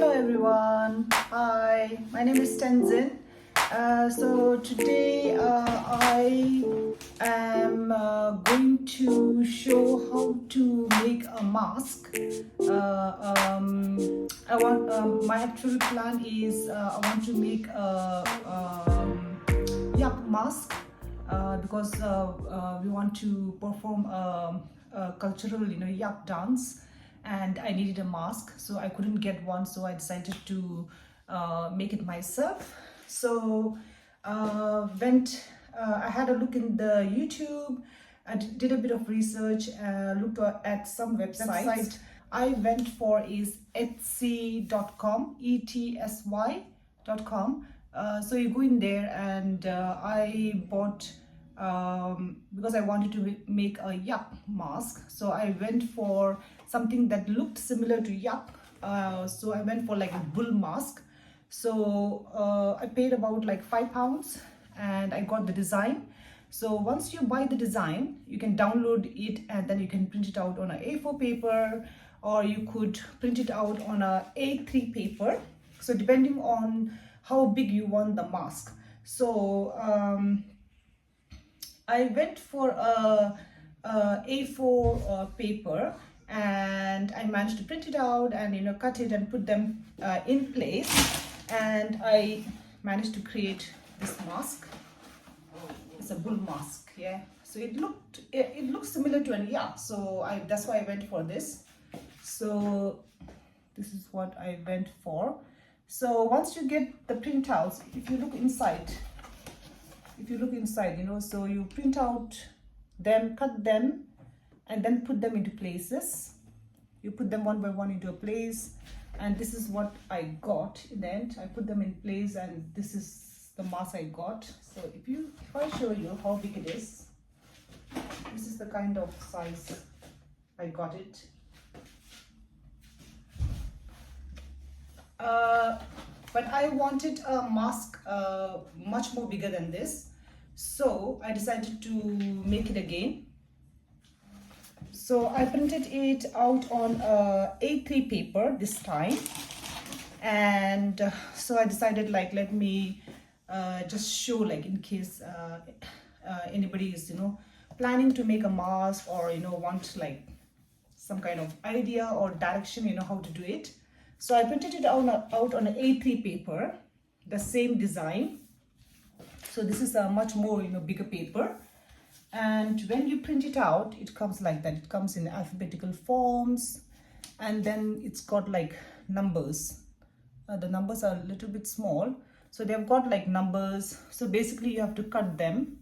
Hello everyone. Hi, my name is Tenzin. So today I am going to show how to make a mask. My actual plan is I want to make a yak mask because we want to perform a cultural, yak dance, and I needed a mask, so I couldn't get one, so I decided to make it myself. So I had a look in the YouTube. I did a bit of research, looked at some websites. I went for is etsy.com, etsy.com. So you go in there, and I bought because I wanted to make a yak mask. So I went for something that looked similar to yak. So I went for like a bull mask. So I paid about like £5 and I got the design. So once you buy the design, you can download it and then you can print it out on a A4 paper, or you could print it out on a A3 paper. So depending on how big you want the mask. So I went for a A4 paper, and I managed to print it out and cut it and put them in place, and I managed to create this mask. It's a bull mask, yeah. So it looks similar to an yak, so that's why I went for this. So this is what I went for. So once you get the printouts, if you look inside, so you print out them, cut them, and then put them into places. You put them one by one into a place, and this is what I got in the end. I put them in place, and this is the mask I got. So if I show you how big it is, this is the kind of size I got it. But I wanted a mask much more bigger than this, so I decided to make it again. So I printed it out on A3 paper this time, and so I decided, like, let me just show, like, in case anybody is planning to make a mask, or want like some kind of idea or direction how to do it. So I printed it out on an A3 paper, the same design. So this is a much more bigger paper, and when you print it out, it comes like that. It comes in alphabetical forms, and then it's got like numbers. The numbers are a little bit small, so they've got like numbers. So basically you have to cut them.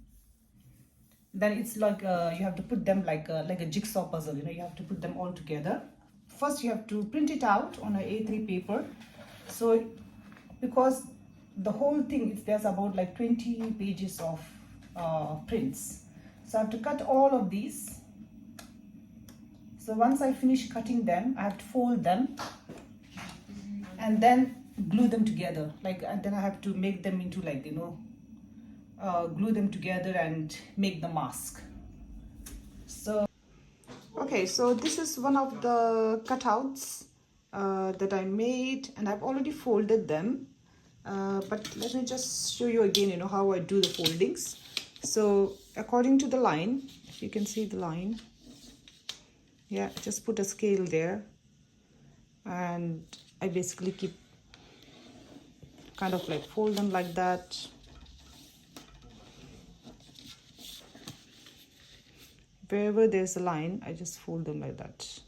Then it's like you have to put them like a jigsaw puzzle. You have to put them all together. First you have to print it out on a A3 paper. So because the whole thing, there's about like 20 pages of prints, so I have to cut all of these. So once I finish cutting them, I have to fold them and then glue them together, and then I have to make them into like glue them together and make the mask. So okay, so this is one of the cutouts that I made, and I've already folded them. But let me just show you again, how I do the foldings. So according to the line, if you can see the line, yeah, just put a scale there, and I basically keep kind of like fold them like that. Wherever there's a line, I just fold them like that.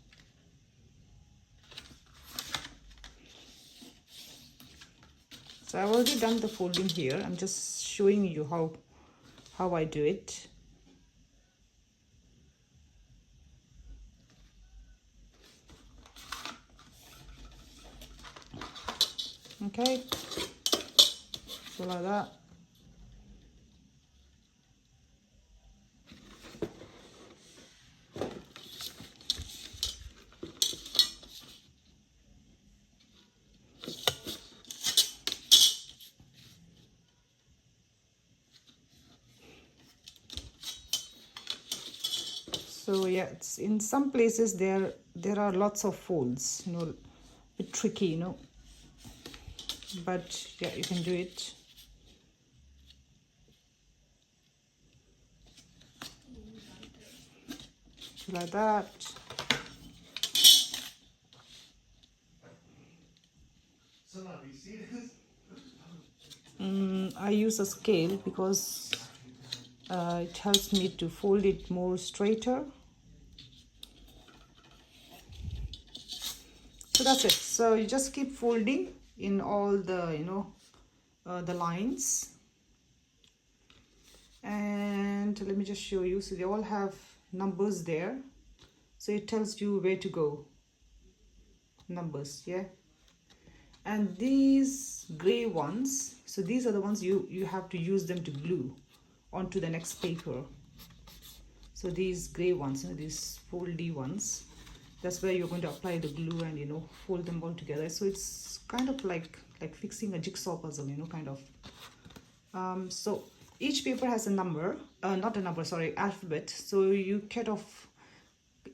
So I've already done the folding here. I'm just showing you how I do it. Okay, so like that. So yeah, it's in some places there are lots of folds, a bit tricky, but yeah, you can do it. Like that. I use a scale because it helps me to fold it more straighter. So that's it. So you just keep folding in all the, you know, the lines. And let me just show you. So they all have numbers there. So it tells you where to go. Numbers, yeah. And these gray ones, so these are the ones you have to use them to glue onto the next paper. So these gray ones, you know, these foldy ones, that's where you're going to apply the glue and, you know, fold them all together. So it's kind of like fixing a jigsaw puzzle, you know, kind of. So each paper has a number, not a number, sorry, alphabet. So you cut off,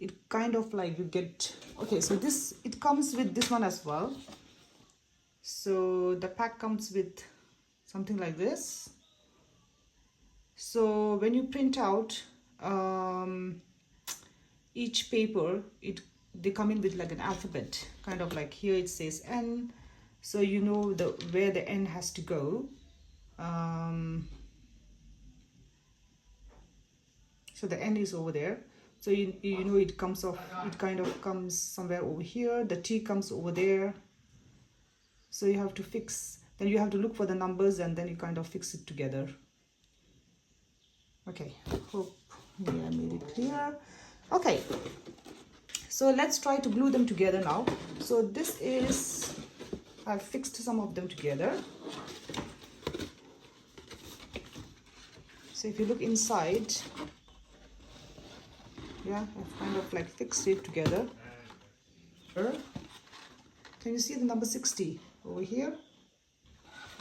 it kind of like you get, okay, so this, it comes with this one as well. So the pack comes with something like this. So when you print out each paper, they come in with like an alphabet, kind of like here it says N, so you know where the N has to go. So the N is over there. So you know it comes off, it kind of comes somewhere over here. The T comes over there. So you have to fix, then you have to look for the numbers and then you kind of fix it together. Okay, hope I made it clear. Okay, so let's try to glue them together now. So this is, I've fixed some of them together. So if you look inside, yeah, I've kind of like fixed it together. Can you see the number 60 over here?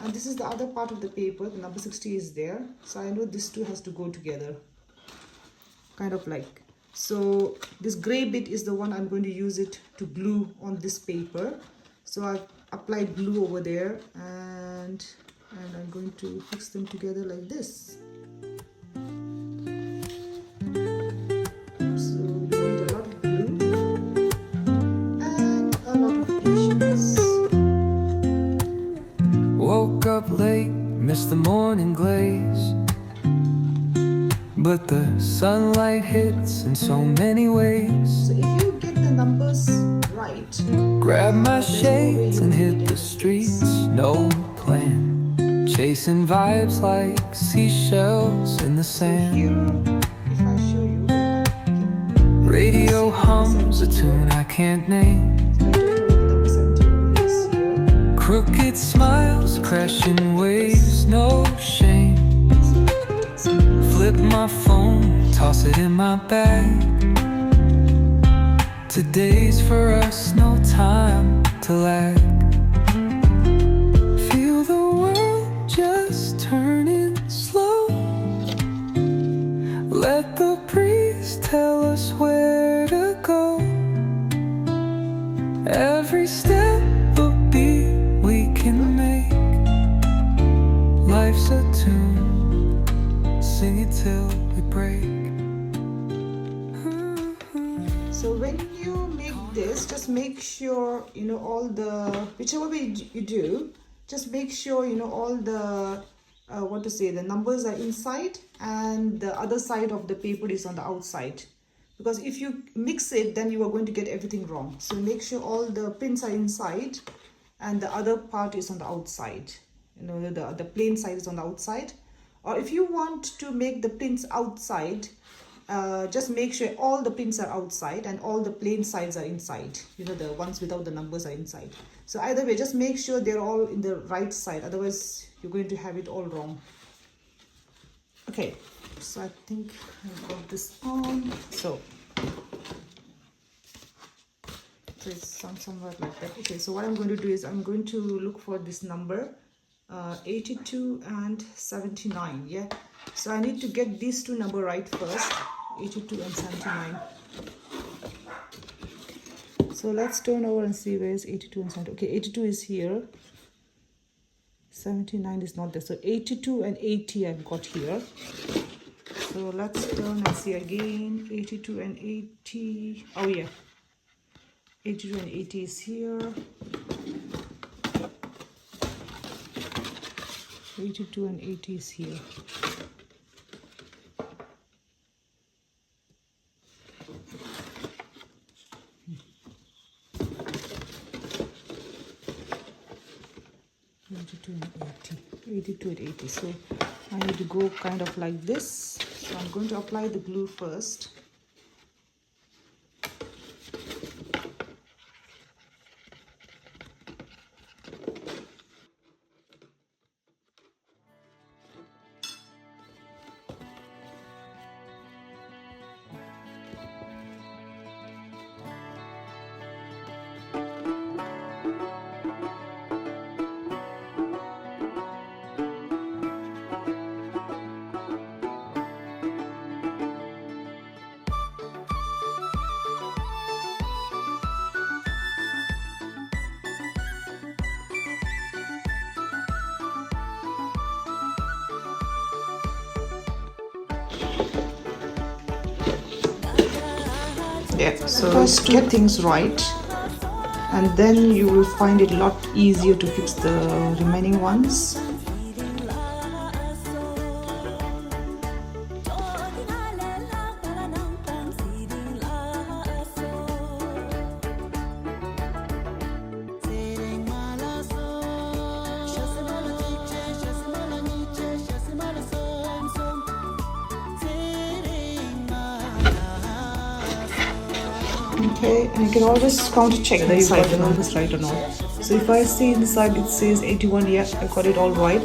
And this is the other part of the paper, the number 60 is there. So I know this two has to go together, kind of like. So this gray bit is the one I'm going to use it to glue on this paper. So I've applied glue over there and I'm going to fix them together like this. So you need a lot of glue and a lot of patience. Woke up late, missed the morning glaze, but the sunlight hits in so many ways. So if you get the numbers right, grab my shades and hit the streets, no plan, chasing vibes like seashells in the sand. Here, if I show you, Radio hums a tune I can't name, crooked smiles, crashing waves, no shame. Flip my phone, toss it in my bag. Today's for us, no time to lag. Feel the world just turning slow. Let the breeze tell us where to go. Every step a beat we can make. Life's a tune, sing it till we break. So when you make this, just make sure, you know, all the, whichever way you do, just make sure, you know, all the, the numbers are inside and the other side of the paper is on the outside. Because if you mix it, then you are going to get everything wrong. So make sure all the pins are inside and the other part is on the outside. You know, the plain side is on the outside. Or if you want to make the pins outside, just make sure all the pins are outside and all the plain sides are inside. You know, the ones without the numbers are inside. So either way, just make sure they're all in the right side. Otherwise, you're going to have it all wrong. Okay, so I think I got this on. So it's somewhere like that. Okay, so what I'm going to do is I'm going to look for this number 82 and 79. Yeah, so I need to get these two numbers right first, 82 and 79. So let's turn over and see where is 82 and 79. Okay, 82 is here 79 is not there, so 82 and 80 I've got here. So let's turn and see again. 82 and 80. Oh yeah, 82 and 80 is here. 82 and 80 is here. And 82 and 80. So I need to go kind of like this. So I'm going to apply the glue first. Yeah, so first get things right, and then you will find it a lot easier to fix the remaining ones. Okay, and you can always counter check whether you got all this right or not. So if I see inside it says 81, yeah, I got it all right.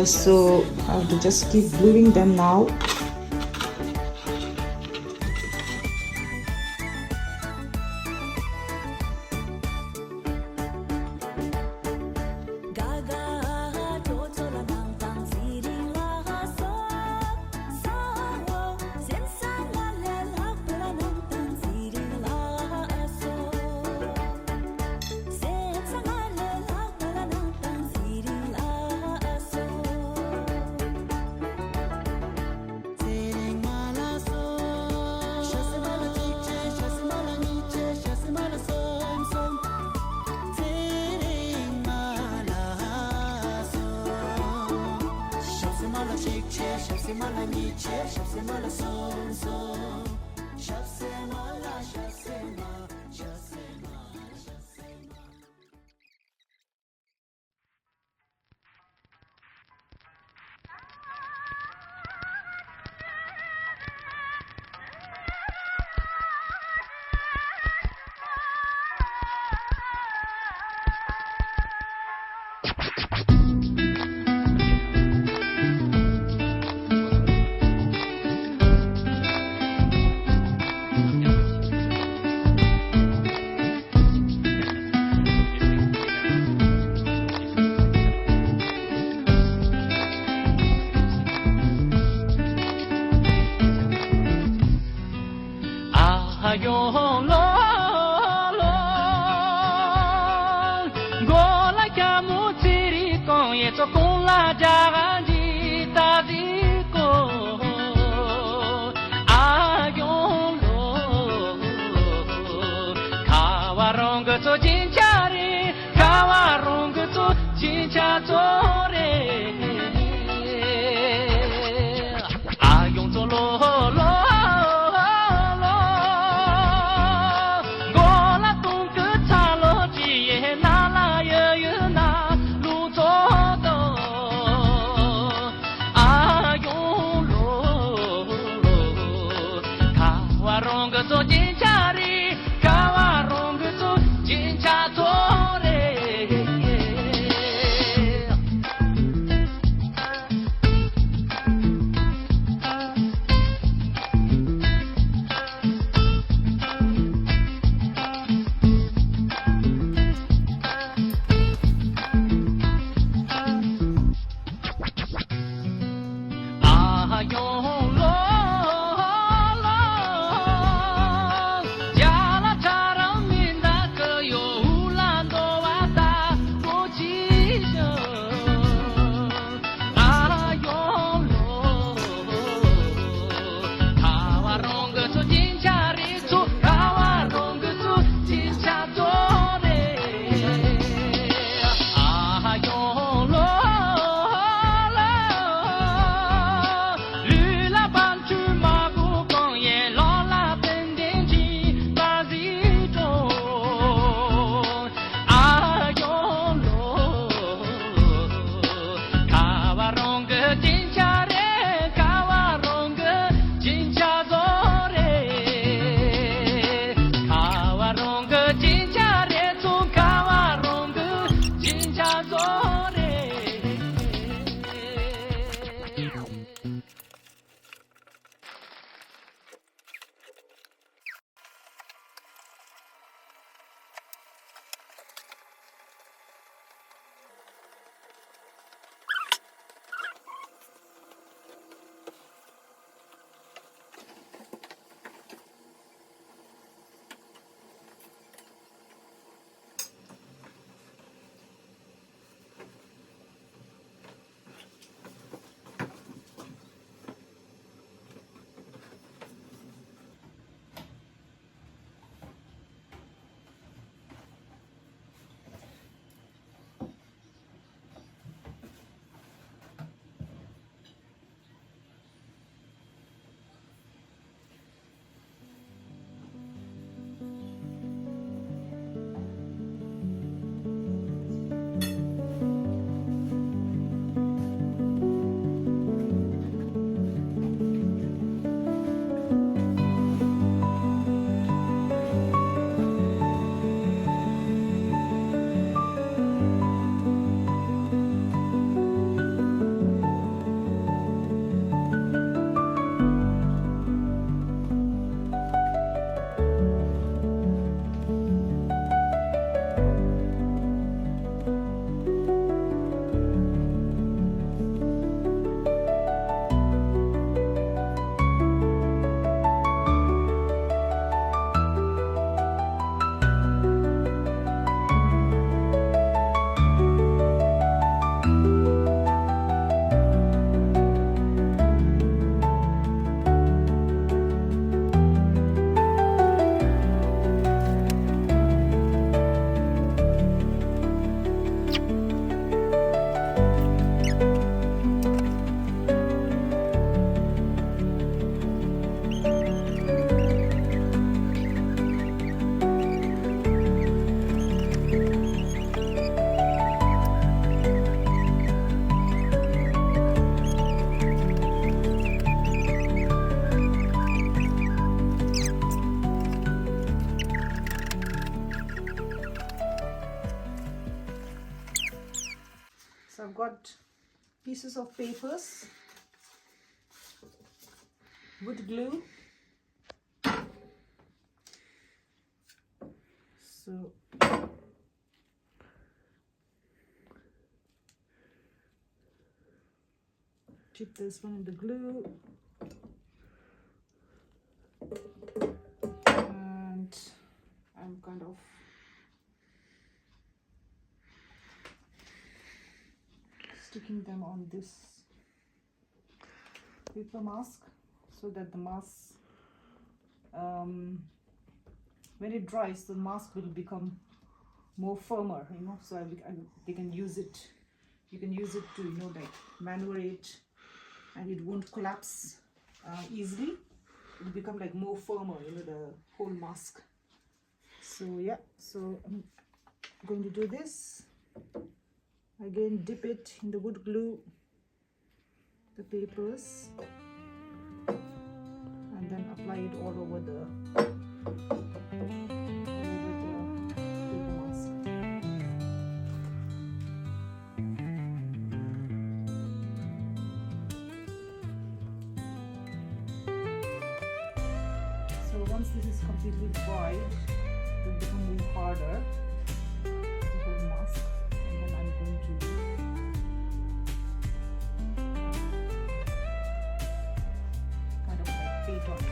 So I have to just keep gluing them now. I've got pieces of papers, wood glue. So dip this one in the glue, and I'm kind of sticking them on this paper mask so that the mask, when it dries, the mask will become more firmer, you know, so they can use it. You can use it to, you know, like maneuver it, and it won't collapse easily. It will become like more firmer, you know, the whole mask. So yeah, so I'm going to do this. Again, dip it in the wood glue, the papers, and then apply it all over the paper mask. So once this is completely dried, it will become a little harder, the whole mask, and then I'm going to kind of like paint on it.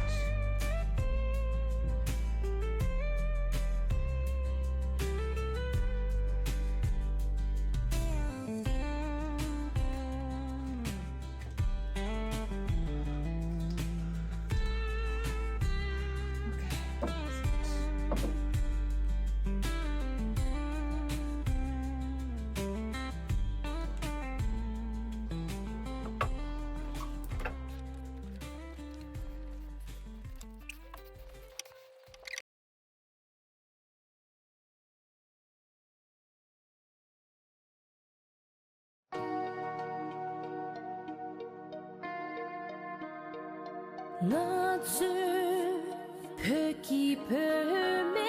Notre petit permettant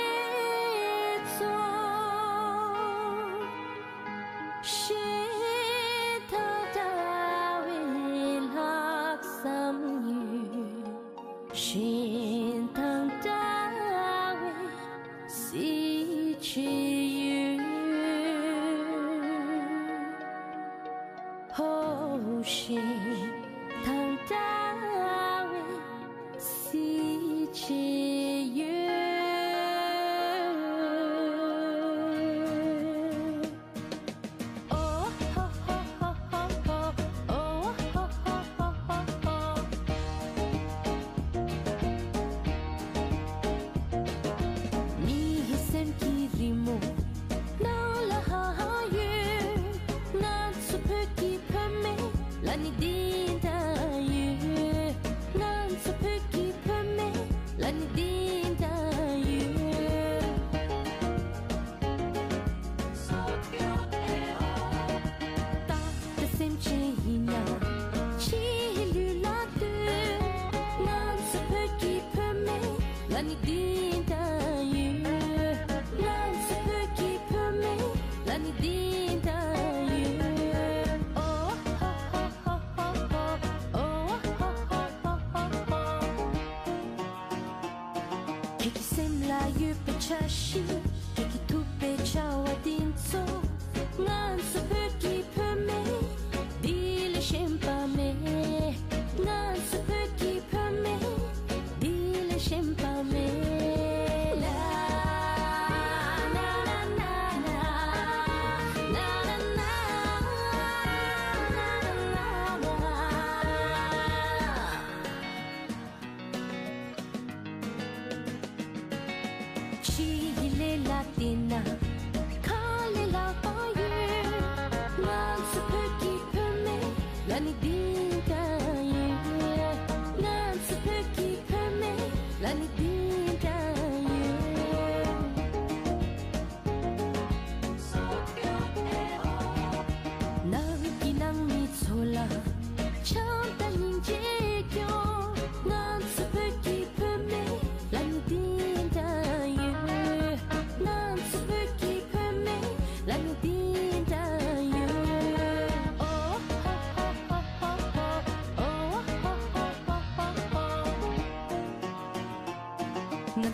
Ni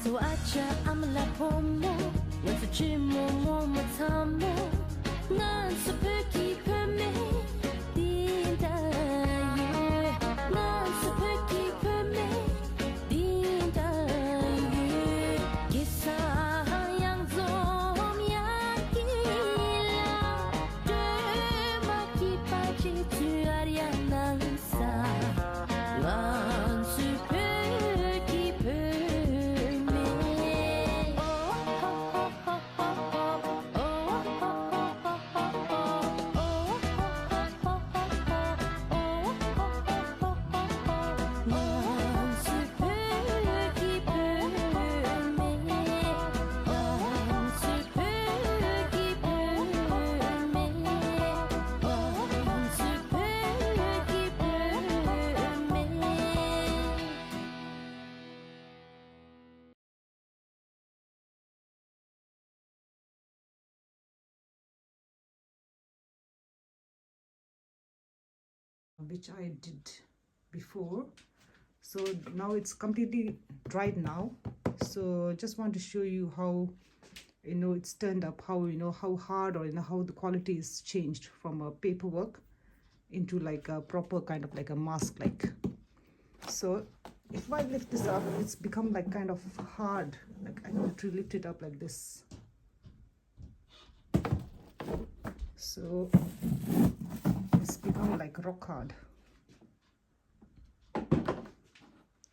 또 아차 아무라 봄모 왜 주모 뭐뭐 탐모 난 숲을 깊음에 뛴다예 난 숲을 깊음에 뛴다예 기사양 좀 약이라 되마기 빠지 주아리야 난사 난 숲을 깊음에 난 숲을 깊음에 난 숲을 깊음에 난 숲을 깊음에 which I did before. So now it's completely dried now. So just want to show you how it's turned up, how how hard, or how the quality is changed from a paperwork into like a proper kind of like a mask like. So if I lift this up, it's become like kind of hard. Like I need to lift it up like this. So it's become like rock hard.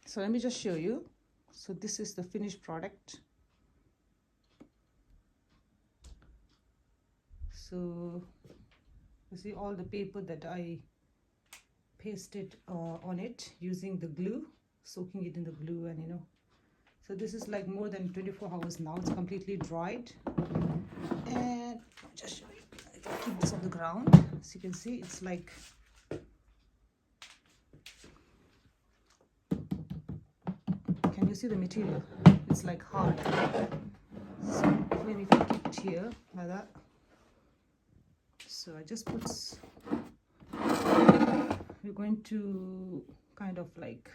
So let me just show you. So this is the finished product. So you see all the paper that I pasted on it using the glue, soaking it in the glue, and so this is like more than 24 hours now. It's completely dried. And I'll just show you. I can keep this on the ground. As you can see, it's like can you see the material? It's like hard. So maybe if I keep it here like that. So I just put we're going to kind of like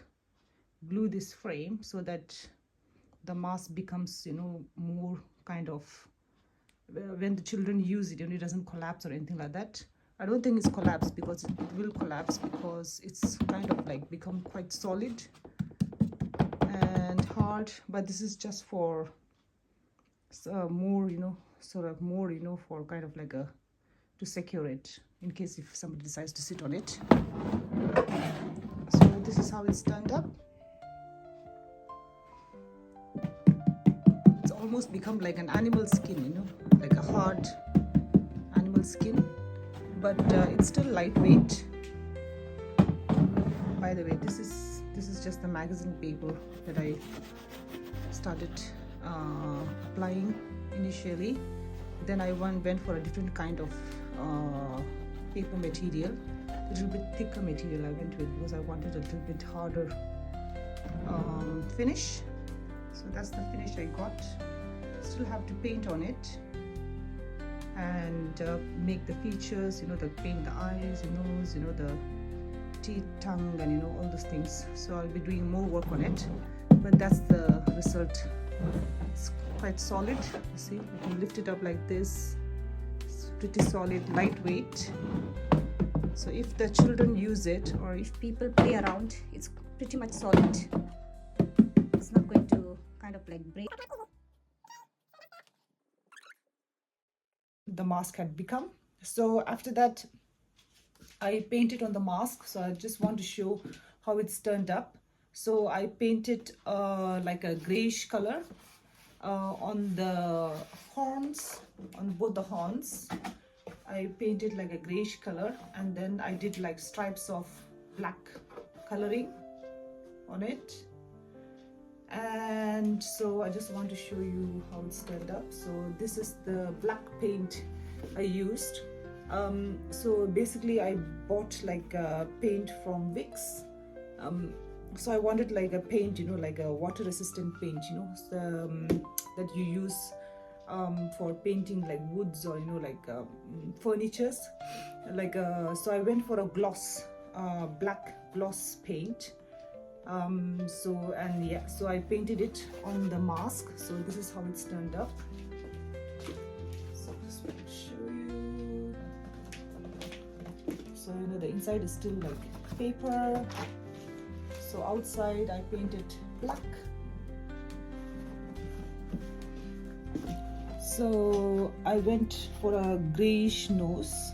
glue this frame so that the mask becomes more kind of when the children use it, it doesn't collapse or anything like that. I don't think it's collapsed, because it will collapse because it's kind of like become quite solid and hard. But this is just for more sort of more for kind of like a to secure it in case if somebody decides to sit on it. So this is how it's turned up. It's almost become like an animal skin, like a hard animal skin, but it's still lightweight. By the way, this is just the magazine paper that I started applying initially. Then I went for a different kind of paper material, a little bit thicker material I went with, because I wanted a little bit harder finish. So that's the finish I got. Still have to paint on it and make the features, the paint the eyes, nose, the teeth, tongue, and all those things. So I'll be doing more work on it, but that's the result. It's quite solid. You see, you can lift it up like this. It's pretty solid, lightweight. So if the children use it, or if people play around, it's pretty much solid. It's not going to kind of like break. The mask had become. So after that, I painted on the mask. So I just want to show how it's turned up. So I painted like a grayish color on the horns, on both the horns. I painted like a grayish color, and then I did like stripes of black coloring on it. And so I just want to show you how it's turned up. So this is the black paint I used. So basically I bought like paint from Vicks. So I wanted like a paint, like a water resistant paint, that you use for painting like woods or like furnitures, like so I went for a gloss, black gloss paint, So, and yeah, so I painted it on the mask. So this is how it's turned up. So just want to show you. So you know the inside is still like paper. So outside I painted black. So I went for a grayish nose.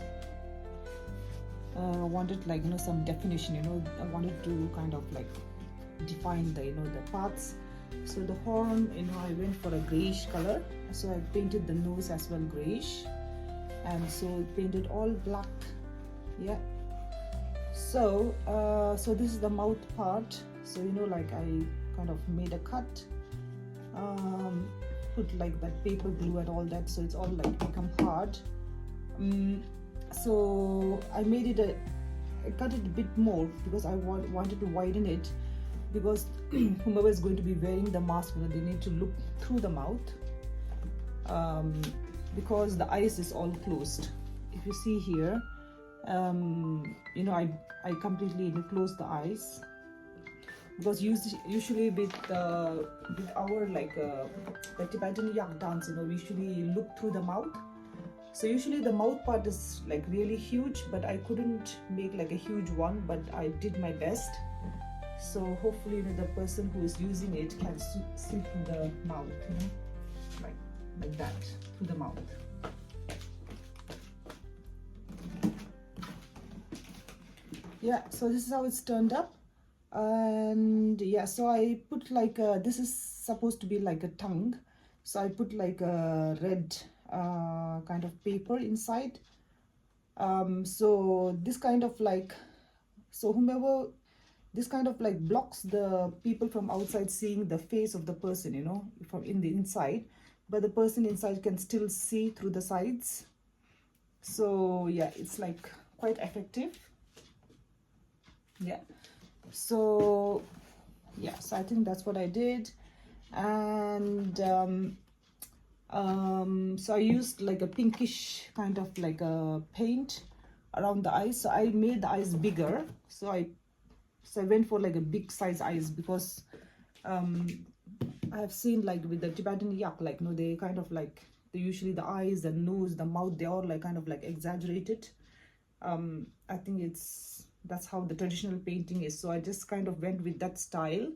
Wanted like, you know, some definition, you know, I wanted to kind of like define the, you know, the parts. So the horn, you know, I went for a grayish color. So I painted the nose as well grayish, and so I painted all black. Yeah. So so this is the mouth part. So you know, like I kind of made a cut, put like that paper glue and all that, so it's all like become hard. So I made it I cut it a bit more because I wanted to widen it, because whomever is going to be wearing the mask, you know, they need to look through the mouth, because the eyes is all closed. If you see here, you know, I completely close the eyes, because usually with our like the Tibetan Yak dance, you know, we usually look through the mouth. So usually the mouth part is like really huge, but I couldn't make like a huge one, but I did my best. So hopefully, you know, the person who is using it can see through the mouth, you know, like that, through the mouth. Yeah, so this is how it's turned up. And yeah, so I put like this is supposed to be like a tongue, so I put like a red kind of paper inside. So this kind of like, so whomever, this kind of like blocks the people from outside seeing the face of the person, you know, from in the inside, but the person inside can still see through the sides. So yeah, it's like quite effective. Yeah, so yeah, so I think that's what I did. And so I used like a pinkish kind of like a paint around the eyes. So I made the eyes bigger. So I went for like a big size eyes, because I have seen like with the Tibetan Yak, like, you know, they kind of like, they usually the eyes, the nose, the mouth, they all like kind of like exaggerated. I think that's how the traditional painting is. So I just kind of went with that style.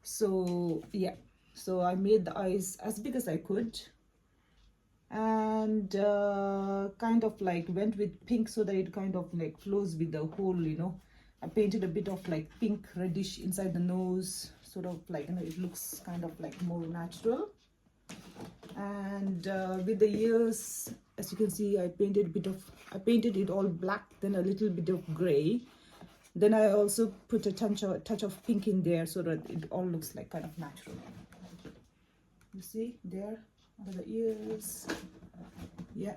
So yeah, so I made the eyes as big as I could, and kind of like went with pink so that it kind of like flows with the whole, you know. I painted a bit of like pink reddish inside the nose, sort of like, you know, it looks kind of like more natural. And with the ears, as you can see, I painted it all black, then a little bit of gray. Then I also put a touch of pink in there so that it all looks like kind of natural. You see there are the ears. Yeah.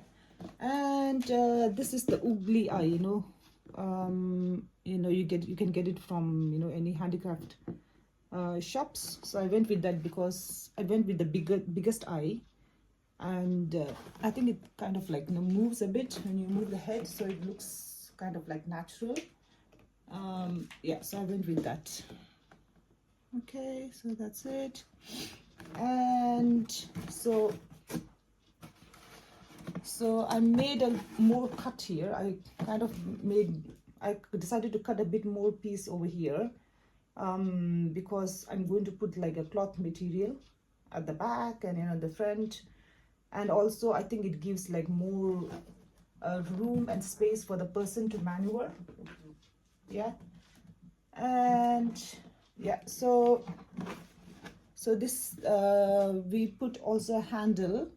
And this is the oogly eye, you know. You know, you can get it from, you know, any handicraft shops. So I went with that because I went with the biggest eye, and I think it kind of like, you know, moves a bit when you move the head, so it looks kind of like natural. Yeah, so I went with that. Okay, so that's it. And so I made a more cut here. I decided to cut a bit more piece over here, because I'm going to put like a cloth material at the back and, you know, the front. And also I think it gives like more room and space for the person to maneuver. Yeah. And yeah, so this we put also a handle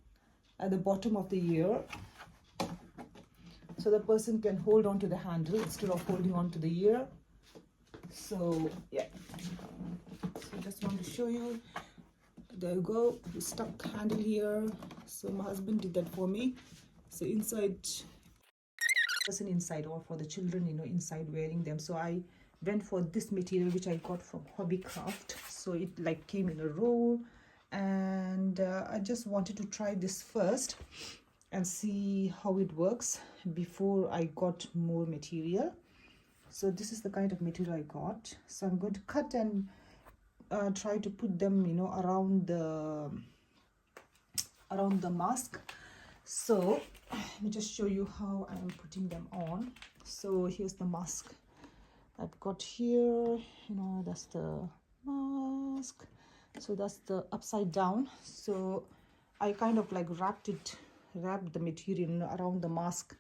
at the bottom of the ear, so the person can hold on to the handle instead of holding on to the ear. So yeah, so just want to show you. There you go, the stuck handle here. So my husband did that for me. So inside, person inside, or for the children, you know, inside wearing them. So I went for this material which I got from Hobbycraft. So it like came in a roll, and I just wanted to try this first and see how it works before I got more material. So this is the kind of material I got. So I'm going to cut and try to put them, you know, around the mask. So let me just show you how I am putting them on. So here's the mask I've got here, you know, that's the mask. So that's the upside down. So I kind of like wrapped the material around the mask.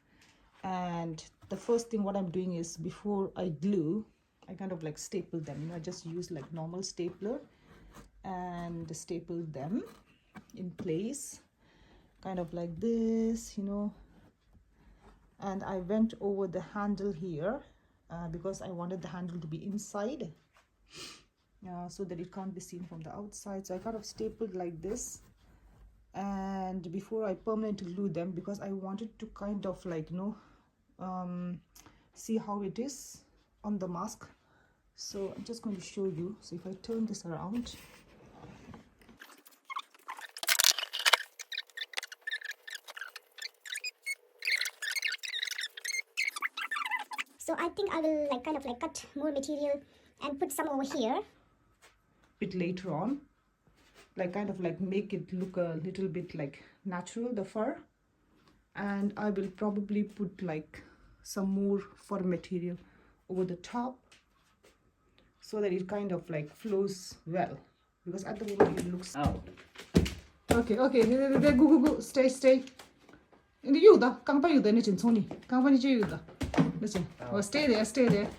And the first thing what I'm doing is, before I glue, I kind of like staple them. You know, I just use like normal stapler and staple them in place, kind of like this, you know. And I went over the handle here because I wanted the handle to be inside, so that it can't be seen from the outside. So I kind of stapled like this. And before I permanently glue them, because I wanted to kind of like, you know, see how it is on the mask. So I'm just going to show you. So if I turn this around, so I think I will like kind of like cut more material and put some over here. bit later on, like kind of like make it look a little bit like natural, the fur. And I will probably put like some more fur material over the top, so that it kind of like flows well, because at the moment it looks out. Okay, go, stay. 근데 이거다 깡파 이거다 내 지금 손이 깡파니 저 이거다. Listen, well, stay there.